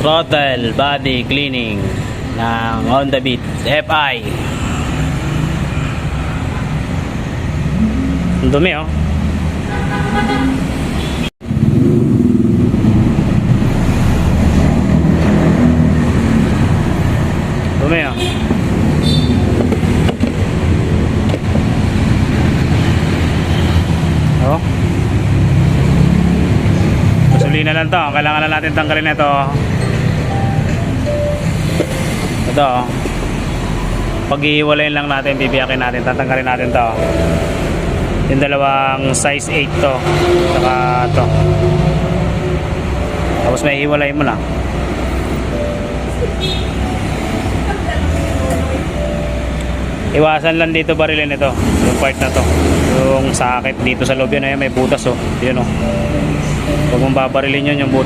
throttle body cleaning ng Honda Beat FI. Ang dumi oh. Dumi oh. Oh. Gasolina lang to. Kailangan na natin tanggalin ito. Ito. Pag-iiwalayin lang natin, bibiyakin natin, tatanggalin natin to. Yung dalawang size 8 to. Saka to. Tapos may iwalay mo na. Iwasan lang dito barilin ito. Yung part na to. Yung sakit dito sa loob yun. Ayan, may butas oh. Yun oh. Huwag mong babarilin yun yung butas.